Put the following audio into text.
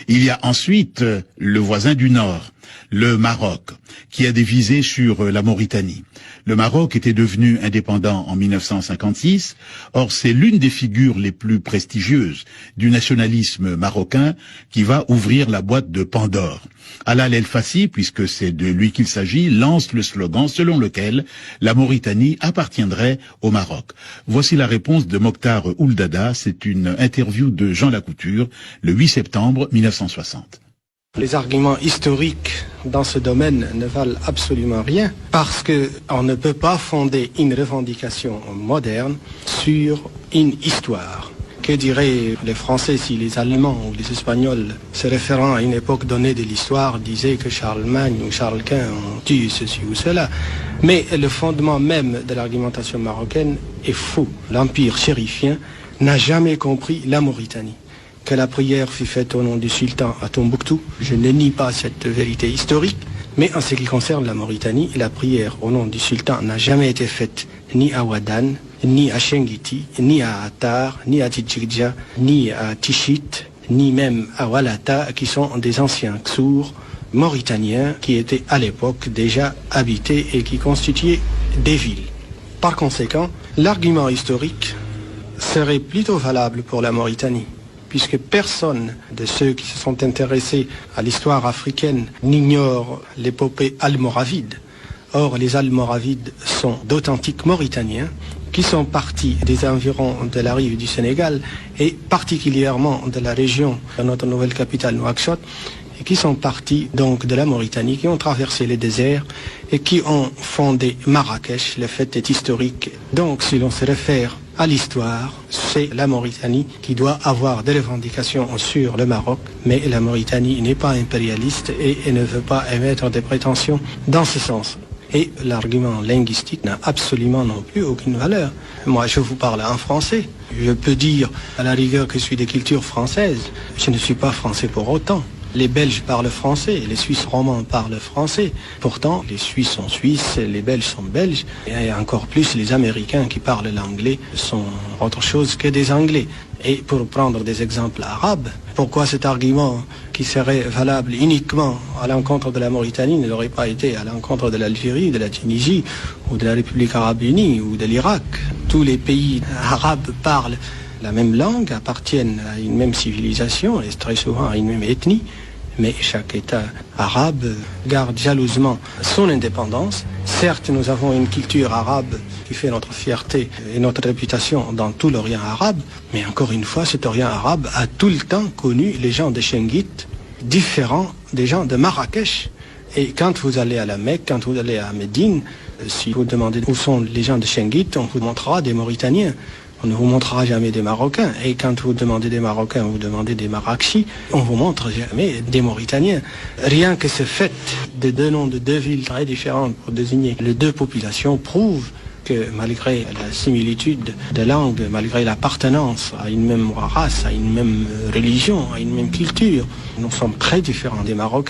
Il y a ensuite le voisin du Nord, le Maroc, qui a des visées sur la Mauritanie. Le Maroc était devenu indépendant en 1956. Or, c'est l'une des figures les plus prestigieuses du nationalisme marocain qui va ouvrir la boîte de Pandore. Alal El Fassi, puisque c'est de lui qu'il s'agit, lance le slogan selon lequel la Mauritanie appartiendrait au Maroc. Voici la réponse de Mokhtar Ould Daddah. C'est une interview de Jean Lacouture le 8 septembre 1960. Les arguments historiques dans ce domaine ne valent absolument rien parce qu'on ne peut pas fonder une revendication moderne sur une histoire. Que diraient les Français si les Allemands ou les Espagnols, se référant à une époque donnée de l'histoire, disaient que Charlemagne ou Charles Quint ont tué ceci ou cela? Mais le fondement même de l'argumentation marocaine est faux. L'empire chérifien n'a jamais compris la Mauritanie. Que la prière fut faite au nom du sultan à Tombouctou, je ne nie pas cette vérité historique, mais en ce qui concerne la Mauritanie, la prière au nom du sultan n'a jamais été faite ni à Ouadane, ni à Chenguiti, ni à Attar, ni à Tidjikja, ni à Tichit, ni même à Walata, qui sont des anciens Ksours mauritaniens qui étaient à l'époque déjà habités et qui constituaient des villes. Par conséquent, l'argument historique serait plutôt valable pour la Mauritanie, puisque personne de ceux qui se sont intéressés à l'histoire africaine n'ignore l'épopée almoravide. Or, les Almoravides sont d'authentiques Mauritaniens qui sont partis des environs de la rive du Sénégal et particulièrement de la région de notre nouvelle capitale Nouakchott, et qui sont partis donc de la Mauritanie, qui ont traversé les déserts et qui ont fondé Marrakech. Le fait est historique. Donc, si l'on se réfère à l'histoire, c'est la Mauritanie qui doit avoir des revendications sur le Maroc, mais la Mauritanie n'est pas impérialiste et ne veut pas émettre des prétentions dans ce sens. Et l'argument linguistique n'a absolument non plus aucune valeur. Moi, je vous parle en français. Je peux dire à la rigueur que je suis de culture française. Je ne suis pas français pour autant. Les Belges parlent français, les Suisses romands parlent français. Pourtant, les Suisses sont Suisses, les Belges sont Belges. Et encore plus, les Américains qui parlent l'anglais sont autre chose que des Anglais. Et pour prendre des exemples arabes, pourquoi cet argument qui serait valable uniquement à l'encontre de la Mauritanie ne l'aurait pas été à l'encontre de l'Algérie, de la Tunisie, ou de la République arabe unie, ou de l'Irak? Tous les pays arabes parlent la même langue, appartiennent à une même civilisation et très souvent à une même ethnie, mais chaque État arabe garde jalousement son indépendance. Certes, nous avons une culture arabe qui fait notre fierté et notre réputation dans tout l'Orient arabe, mais encore une fois, cet Orient arabe a tout le temps connu les gens de Chenguit, différents des gens de Marrakech. Et quand vous allez à la Mecque, quand vous allez à Médine, si vous demandez où sont les gens de Chenguit, on vous montrera des Mauritaniens. On ne vous montrera jamais des Marocains. Et quand vous demandez des Marocains, vous demandez des Marrakchi, on vous montre jamais des Mauritaniens. Rien que ce fait de deux noms de deux villes très différentes pour désigner les deux populations prouve que malgré la similitude de langue, malgré l'appartenance à une même race, à une même religion, à une même culture, nous sommes très différents des Marocains.